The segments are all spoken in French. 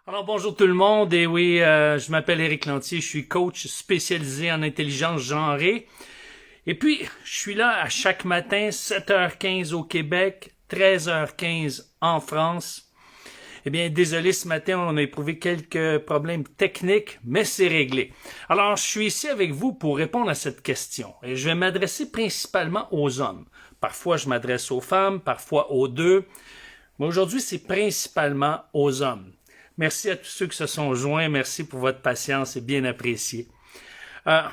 Alors bonjour tout le monde, et oui, je m'appelle Éric Lantier, je suis coach spécialisé en intelligence genrée. Et puis, je suis là à chaque matin, 7h15 au Québec, 13h15 en France. Eh bien, désolé, ce matin, on a éprouvé quelques problèmes techniques, mais c'est réglé. Alors, je suis ici avec vous pour répondre à cette question. Et je vais m'adresser principalement aux hommes. Parfois, je m'adresse aux femmes, parfois aux deux. Mais aujourd'hui, c'est principalement aux hommes. Merci à tous ceux qui se sont joints. Merci pour votre patience, c'est bien apprécié. Euh,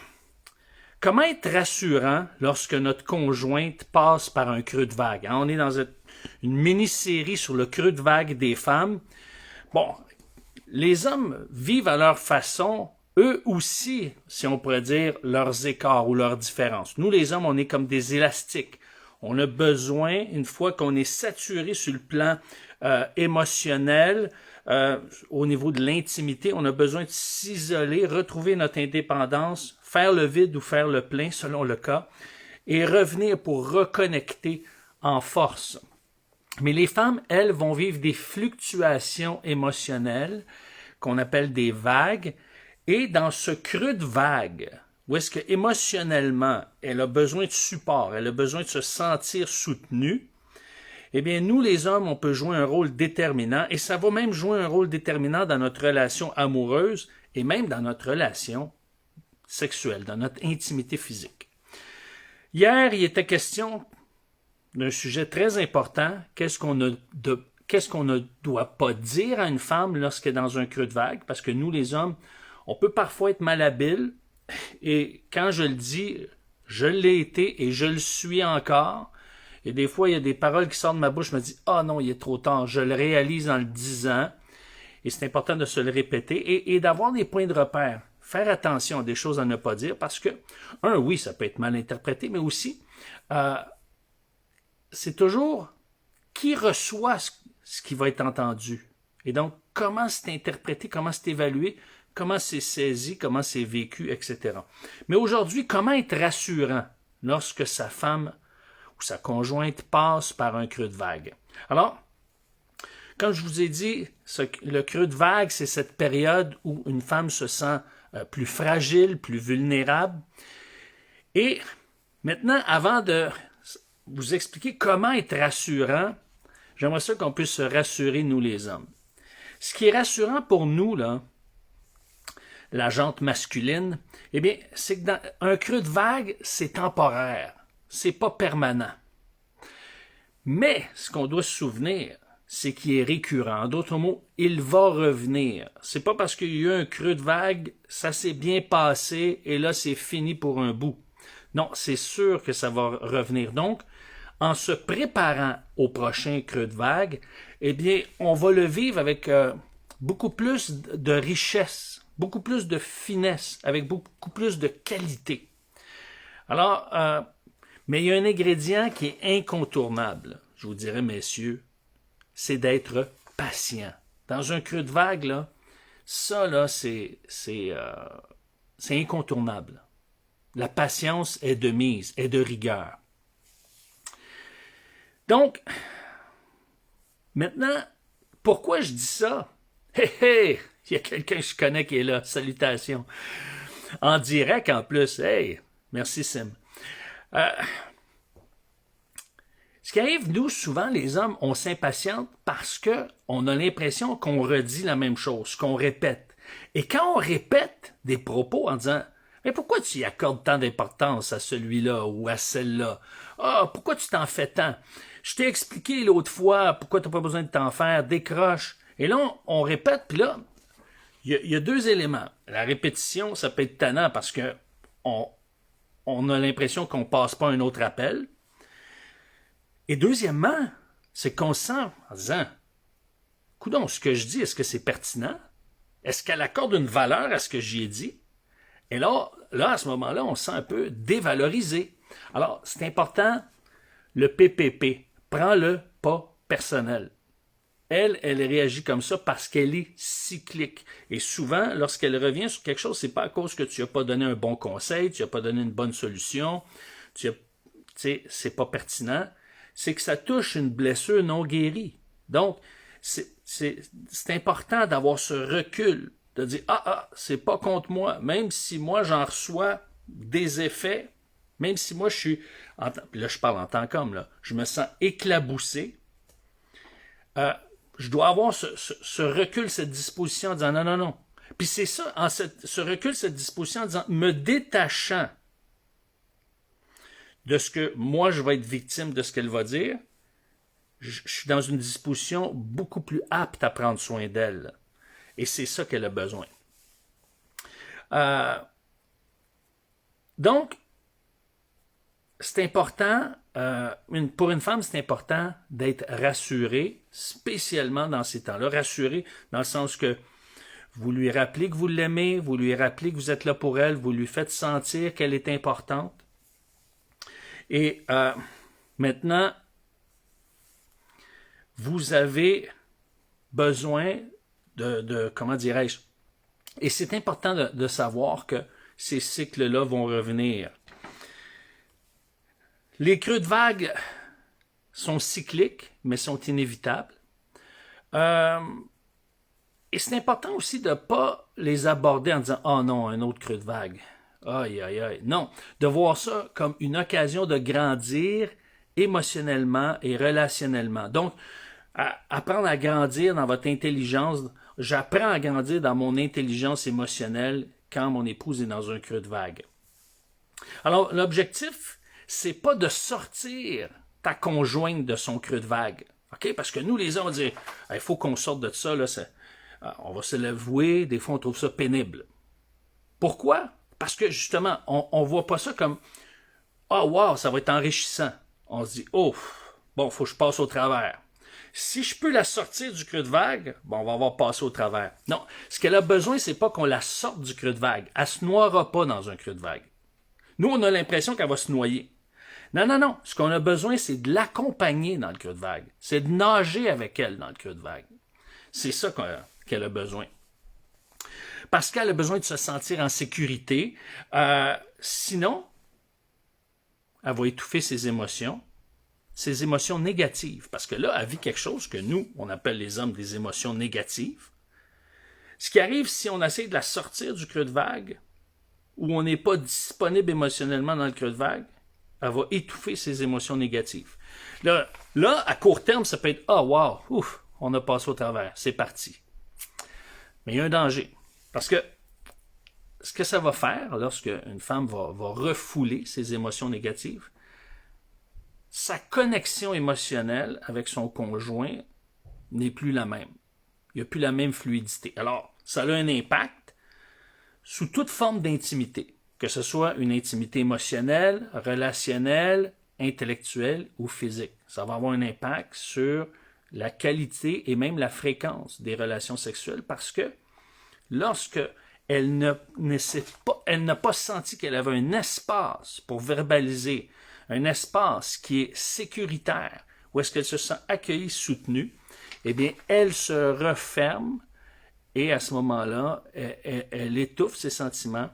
Comment être rassurant lorsque notre conjointe passe par un creux de vague? On est dans une mini-série sur le creux de vague des femmes. Bon, les hommes vivent à leur façon, eux aussi, si on pourrait dire, leurs écarts ou leurs différences. Nous, les hommes, on est comme des élastiques. On a besoin, une fois qu'on est saturé sur le plan émotionnel, au niveau de l'intimité, on a besoin de s'isoler, retrouver notre indépendance, faire le vide ou faire le plein selon le cas, et revenir pour reconnecter en force. Mais les femmes, elles, vont vivre des fluctuations émotionnelles qu'on appelle des vagues, et dans ce creux de vague, où est-ce que émotionnellement, elle a besoin de support, elle a besoin de se sentir soutenue, eh bien, nous, les hommes, on peut jouer un rôle déterminant, et ça va même jouer un rôle déterminant dans notre relation amoureuse, et même dans notre relation sexuelle, dans notre intimité physique. Hier, il était question d'un sujet très important, qu'est-ce qu'on ne doit pas dire à une femme lorsqu'elle est dans un creux de vague, parce que nous, les hommes, on peut parfois être malhabiles, et quand je le dis, je l'ai été et je le suis encore. Et des fois, il y a des paroles qui sortent de ma bouche, je me dis « Ah non, il est trop tard ». Je le réalise en le disant, et c'est important de se le répéter, et d'avoir des points de repère. Faire attention à des choses à ne pas dire, parce que, oui, ça peut être mal interprété, mais aussi, c'est toujours qui reçoit ce qui va être entendu. Et donc, comment c'est interprété, comment c'est évalué, comment c'est saisi, comment c'est vécu, etc. Mais aujourd'hui, comment être rassurant lorsque sa femme ou sa conjointe passe par un creux de vague? Alors, comme je vous ai dit, le creux de vague, c'est cette période où une femme se sent plus fragile, plus vulnérable. Et maintenant, avant de vous expliquer comment être rassurant, j'aimerais ça qu'on puisse se rassurer, nous les hommes. Ce qui est rassurant pour nous, là, la jante masculine, eh bien, c'est que dans un creux de vague, c'est temporaire. C'est pas permanent. Mais ce qu'on doit se souvenir, c'est qu'il est récurrent. En d'autres mots, il va revenir. C'est pas parce qu'il y a eu un creux de vague, ça s'est bien passé et là, c'est fini pour un bout. Non, c'est sûr que ça va revenir. Donc, en se préparant au prochain creux de vague, eh bien, on va le vivre avec beaucoup plus de richesse, beaucoup plus de finesse, avec beaucoup plus de qualité. Alors, mais il y a un ingrédient qui est incontournable, je vous dirais, messieurs, c'est d'être patient. Dans un creux de vague, là, ça, là, c'est incontournable. La patience est de mise, est de rigueur. Donc, maintenant, pourquoi je dis ça? Hé, hé, il y a quelqu'un que je connais qui est là. Salutations. En direct, en plus. Hey, merci, Sim. Ce qui arrive, nous, souvent, les hommes, on s'impatiente parce qu'on a l'impression qu'on redit la même chose, qu'on répète. Et quand on répète des propos en disant « Mais pourquoi tu y accordes tant d'importance à celui-là ou à celle-là? Ah, pourquoi tu t'en fais tant? Je t'ai expliqué l'autre fois pourquoi tu n'as pas besoin de t'en faire, décroche. » Et là, on répète, puis là, il y a deux éléments. La répétition, ça peut être tannant parce que on a l'impression qu'on ne passe pas un autre appel. Et deuxièmement, c'est qu'on se sent en disant « Coudonc, ce que je dis, est-ce que c'est pertinent? Est-ce qu'elle accorde une valeur à ce que j'y ai dit? » Et là, à ce moment-là, on se sent un peu dévalorisé. Alors, c'est important, le PPP, prends-le pas personnel. Elle réagit comme ça parce qu'elle est cyclique. Et souvent, lorsqu'elle revient sur quelque chose, c'est pas à cause que tu n'as pas donné un bon conseil, tu n'as pas donné une bonne solution, c'est pas pertinent, c'est que ça touche une blessure non guérie. Donc, c'est important d'avoir ce recul, de dire, c'est pas contre moi, même si moi j'en reçois des effets, même si moi je suis, là je parle en tant qu'homme, là, je me sens éclaboussé, je dois avoir ce recul, cette disposition en disant non, non, non. Puis c'est ça, ce recul, cette disposition en disant, me détachant de ce que moi je vais être victime de ce qu'elle va dire, je suis dans une disposition beaucoup plus apte à prendre soin d'elle. Et c'est ça qu'elle a besoin. Donc, c'est important, pour une femme, c'est important d'être rassurée, spécialement dans ces temps-là. Rassurée dans le sens que vous lui rappelez que vous l'aimez, vous lui rappelez que vous êtes là pour elle, vous lui faites sentir qu'elle est importante. Et maintenant, vous avez besoin comment dirais-je, et c'est important de savoir que ces cycles-là vont revenir. Les creux de vague sont cycliques, mais sont inévitables. Et c'est important aussi de ne pas les aborder en disant « Oh non, un autre creux de vague. Aïe, aïe, aïe. » Non, de voir ça comme une occasion de grandir émotionnellement et relationnellement. Donc, apprendre à grandir dans votre intelligence. J'apprends à grandir dans mon intelligence émotionnelle quand mon épouse est dans un creux de vague. Alors, l'objectif, c'est pas de sortir ta conjointe de son creux de vague. OK? Parce que nous, les hommes, on dit il faut qu'on sorte de ça, là, on va se l'avouer, des fois, on trouve ça pénible. Pourquoi? Parce que, justement, on voit pas ça comme wow, ça va être enrichissant. On se dit bon, faut que je passe au travers. Si je peux la sortir du creux de vague, on va avoir passé au travers. Non, ce qu'elle a besoin, c'est pas qu'on la sorte du creux de vague. Elle se noiera pas dans un creux de vague. Nous, on a l'impression qu'elle va se noyer. Non, non, non. Ce qu'on a besoin, c'est de l'accompagner dans le creux de vague. C'est de nager avec elle dans le creux de vague. C'est ça qu'elle a besoin. Parce qu'elle a besoin de se sentir en sécurité. Sinon, elle va étouffer ses émotions négatives. Parce que là, elle vit quelque chose que nous, on appelle les hommes des émotions négatives. Ce qui arrive si on essaie de la sortir du creux de vague, où on n'est pas disponible émotionnellement dans le creux de vague, elle va étouffer ses émotions négatives. Là, à court terme, ça peut être « Ah, wow, ouf, on a passé au travers, c'est parti. » Mais il y a un danger. Parce que ce que ça va faire lorsque une femme va refouler ses émotions négatives, sa connexion émotionnelle avec son conjoint n'est plus la même. Il n'y a plus la même fluidité. Alors, ça a un impact sous toute forme d'intimité, que ce soit une intimité émotionnelle, relationnelle, intellectuelle ou physique. Ça va avoir un impact sur la qualité et même la fréquence des relations sexuelles parce que lorsque elle n'a pas senti qu'elle avait un espace pour verbaliser, un espace qui est sécuritaire, où est-ce qu'elle se sent accueillie, soutenue, eh bien, elle se referme et à ce moment-là, elle étouffe ses sentiments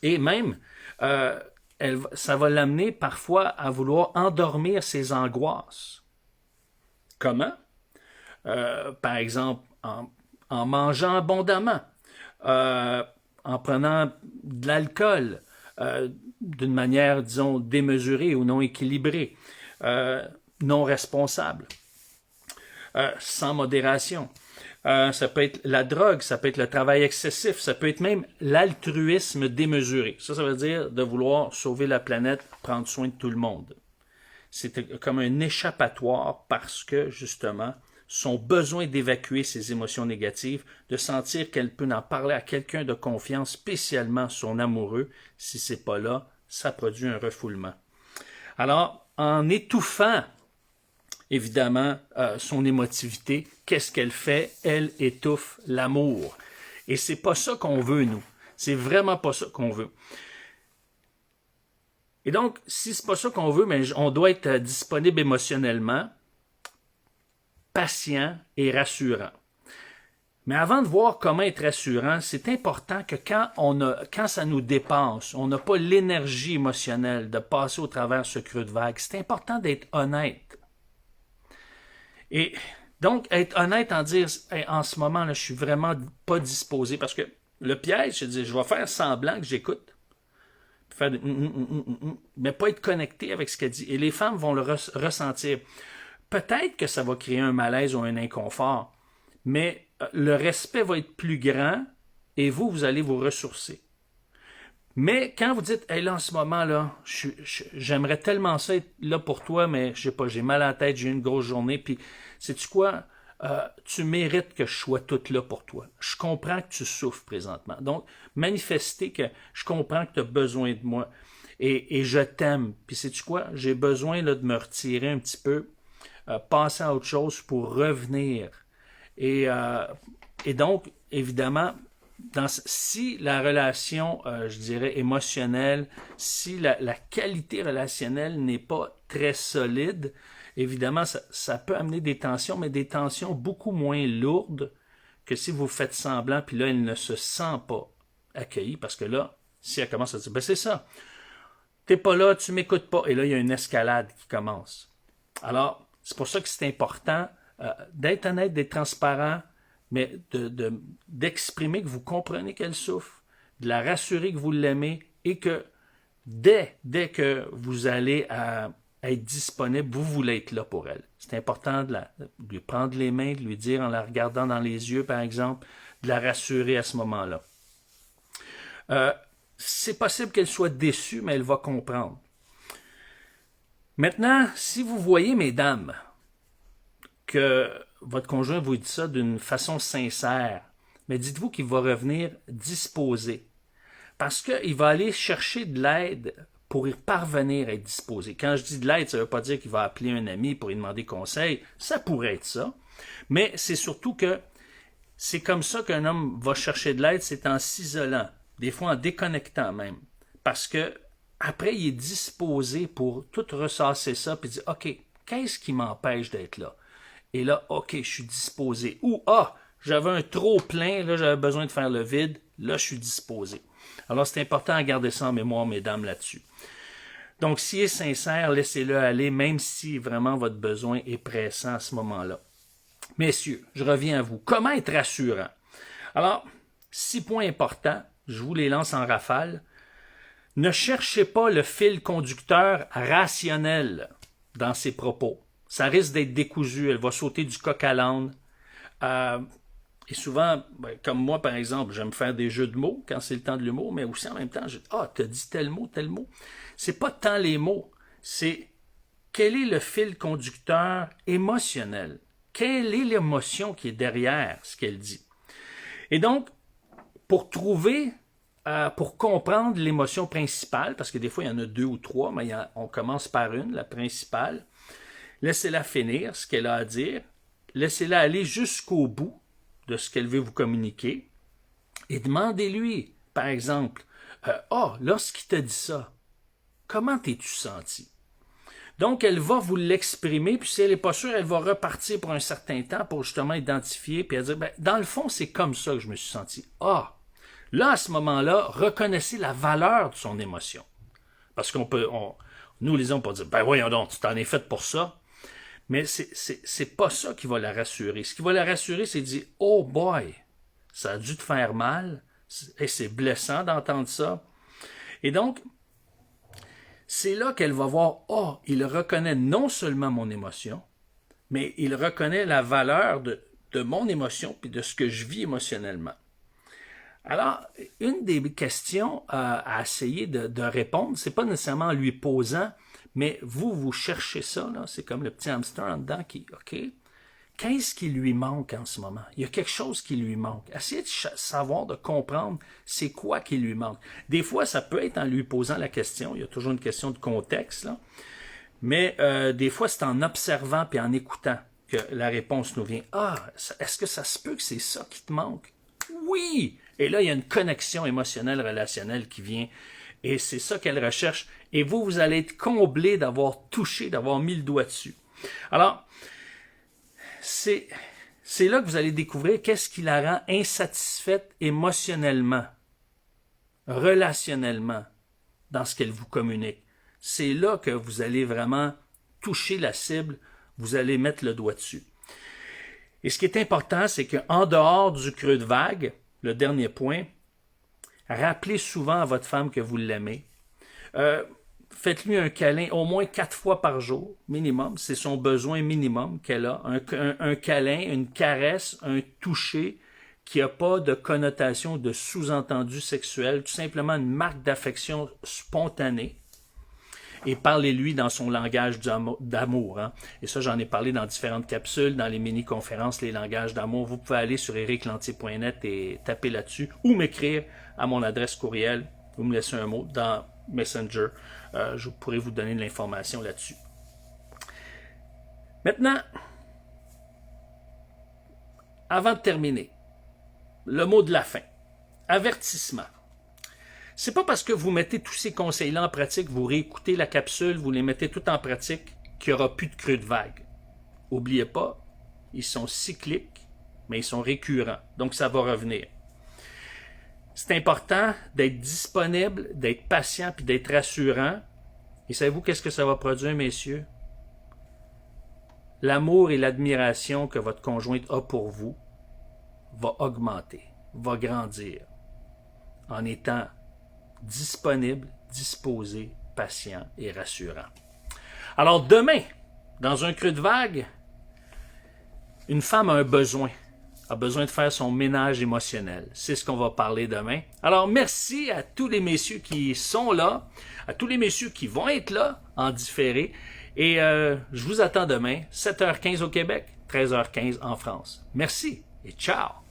et même, ça va l'amener parfois à vouloir endormir ses angoisses. Comment? Par exemple, en mangeant abondamment, en prenant de l'alcool d'une manière, disons, démesurée ou non équilibrée, non responsable, sans modération. Ça peut être la drogue, ça peut être le travail excessif, ça peut être même l'altruisme démesuré. Ça veut dire de vouloir sauver la planète, prendre soin de tout le monde. C'est comme un échappatoire parce que, justement, son besoin d'évacuer ses émotions négatives, de sentir qu'elle peut en parler à quelqu'un de confiance, spécialement son amoureux, si c'est pas là, ça produit un refoulement. Alors, en étouffant, évidemment, son émotivité, qu'est-ce qu'elle fait? Elle étouffe l'amour. Et c'est pas ça qu'on veut, nous. C'est vraiment pas ça qu'on veut. Et donc, si c'est pas ça qu'on veut, mais on doit être disponible émotionnellement, patient et rassurant. Mais avant de voir comment être rassurant, c'est important que quand ça nous dépasse, on n'a pas l'énergie émotionnelle de passer au travers ce creux de vague, c'est important d'être honnête. Et Donc, être honnête en dire, hey, en ce moment, là, je suis vraiment pas disposé, parce que le piège, c'est de dire, je vais faire semblant que j'écoute, faire mais pas être connecté avec ce qu'elle dit. Et les femmes vont le ressentir. Peut-être que ça va créer un malaise ou un inconfort, mais le respect va être plus grand et vous allez vous ressourcer. Mais quand vous dites, hey, là, en ce moment, là, j'aimerais tellement ça être là pour toi, mais je sais pas, j'ai mal à la tête, j'ai eu une grosse journée, puis sais-tu quoi? Tu mérites que je sois toute là pour toi. Je comprends que tu souffres présentement. Donc, manifester que je comprends que tu as besoin de moi et je t'aime. Puis sais-tu quoi? J'ai besoin là, de me retirer un petit peu, passer à autre chose pour revenir. Et donc, évidemment, si la relation, je dirais, émotionnelle, si la qualité relationnelle n'est pas très solide, évidemment, ça peut amener des tensions, mais des tensions beaucoup moins lourdes que si vous faites semblant, puis là, elle ne se sent pas accueillie, parce que là, si elle commence à dire, ben c'est ça, t'es pas là, tu m'écoutes pas, et là, il y a une escalade qui commence. Alors, c'est pour ça que c'est important d'être honnête, d'être transparent, mais d'exprimer que vous comprenez qu'elle souffre, de la rassurer que vous l'aimez et que dès que vous allez être disponible, vous voulez être là pour elle. C'est important de lui prendre les mains, de lui dire en la regardant dans les yeux, par exemple, de la rassurer à ce moment-là. C'est possible qu'elle soit déçue, mais elle va comprendre. Maintenant, si vous voyez, mesdames, que votre conjoint vous dit ça d'une façon sincère, mais dites-vous qu'il va revenir disposé. Parce qu'il va aller chercher de l'aide pour y parvenir à être disposé. Quand je dis de l'aide, ça ne veut pas dire qu'il va appeler un ami pour lui demander conseil. Ça pourrait être ça. Mais c'est surtout que c'est comme ça qu'un homme va chercher de l'aide, c'est en s'isolant, des fois en déconnectant même. Parce que après, il est disposé pour tout ressasser ça puis dire, OK, qu'est-ce qui m'empêche d'être là? Et là, OK, je suis disposé. Ou, j'avais un trop plein, là, j'avais besoin de faire le vide, là, je suis disposé. Alors, c'est important à garder ça en mémoire, mesdames, là-dessus. Donc, s'il est sincère, laissez-le aller, même si vraiment votre besoin est pressant à ce moment-là. Messieurs, je reviens à vous. Comment être rassurant? Alors, 6 points importants, je vous les lance en rafale. Ne cherchez pas le fil conducteur rationnel dans ses propos. Ça risque d'être décousu, elle va sauter du coq à l'âne. Et souvent, comme moi par exemple, j'aime faire des jeux de mots quand c'est le temps de l'humour, mais aussi en même temps, je dis, t'as dit tel mot, tel mot. C'est pas tant les mots, c'est quel est le fil conducteur émotionnel? Quelle est l'émotion qui est derrière ce qu'elle dit? Et donc, pour comprendre l'émotion principale, parce que des fois il y en a 2 ou 3, mais on commence par une, la principale, laissez-la finir ce qu'elle a à dire, laissez-la aller jusqu'au bout de ce qu'elle veut vous communiquer et demandez-lui, par exemple, lorsqu'il t'a dit ça, comment t'es-tu senti? Donc, elle va vous l'exprimer, puis si elle n'est pas sûre, elle va repartir pour un certain temps pour justement identifier, puis elle va dire, dans le fond, c'est comme ça que je me suis senti. Là, à ce moment-là, reconnaissez la valeur de son émotion. Parce nous, les hommes, on peut dire, voyons donc, tu t'en es fait pour ça. Mais c'est pas ça qui va la rassurer. Ce qui va la rassurer, c'est de dire, oh boy, ça a dû te faire mal, et c'est blessant d'entendre ça. Et donc, c'est là qu'elle va voir, il reconnaît non seulement mon émotion, mais il reconnaît la valeur de mon émotion puis de ce que je vis émotionnellement. Alors, une des questions à essayer de répondre, c'est pas nécessairement en lui posant, mais vous cherchez ça, là, c'est comme le petit hamster en dedans qui, OK, qu'est-ce qui lui manque en ce moment? Il y a quelque chose qui lui manque. Essayez de savoir, de comprendre c'est quoi qui lui manque. Des fois, ça peut être en lui posant la question, il y a toujours une question de contexte, là, mais des fois, c'est en observant puis en écoutant que la réponse nous vient. Est-ce que ça se peut que c'est ça qui te manque? Oui! Et là, il y a une connexion émotionnelle, relationnelle qui vient. Et c'est ça qu'elle recherche. Et vous allez être comblé d'avoir touché, d'avoir mis le doigt dessus. Alors, c'est là que vous allez découvrir qu'est-ce qui la rend insatisfaite émotionnellement, relationnellement, dans ce qu'elle vous communique. C'est là que vous allez vraiment toucher la cible, vous allez mettre le doigt dessus. Et ce qui est important, c'est qu'en dehors du creux de vague, le dernier point, rappelez souvent à votre femme que vous l'aimez. Faites-lui un câlin au moins 4 fois par jour, minimum. C'est son besoin minimum qu'elle a. Un câlin, une caresse, un toucher qui n'a pas de connotation de sous-entendu sexuel, tout simplement une marque d'affection spontanée. Et parlez-lui dans son langage d'amour. Hein. Et ça, j'en ai parlé dans différentes capsules, dans les mini-conférences, les langages d'amour. Vous pouvez aller sur ericlantier.net et taper là-dessus ou m'écrire à mon adresse courriel. Vous me laissez un mot dans Messenger. Je pourrai vous donner de l'information là-dessus. Maintenant, avant de terminer, le mot de la fin. Avertissement. C'est pas parce que vous mettez tous ces conseils-là en pratique, vous réécoutez la capsule, vous les mettez tout en pratique, qu'il n'y aura plus de creux de vague. N'oubliez pas, ils sont cycliques, mais ils sont récurrents. Donc, ça va revenir. C'est important d'être disponible, d'être patient puis d'être rassurant. Et savez-vous qu'est-ce que ça va produire, messieurs? L'amour et l'admiration que votre conjointe a pour vous va augmenter, va grandir en étant disponible, disposé, patient et rassurant. Alors demain, dans un creux de vague, une femme a un besoin. A besoin de faire son ménage émotionnel. C'est ce qu'on va parler demain. Alors, merci à tous les messieurs qui sont là, à tous les messieurs qui vont être là en différé. Et je vous attends demain, 7h15 au Québec, 13h15 en France. Merci et ciao!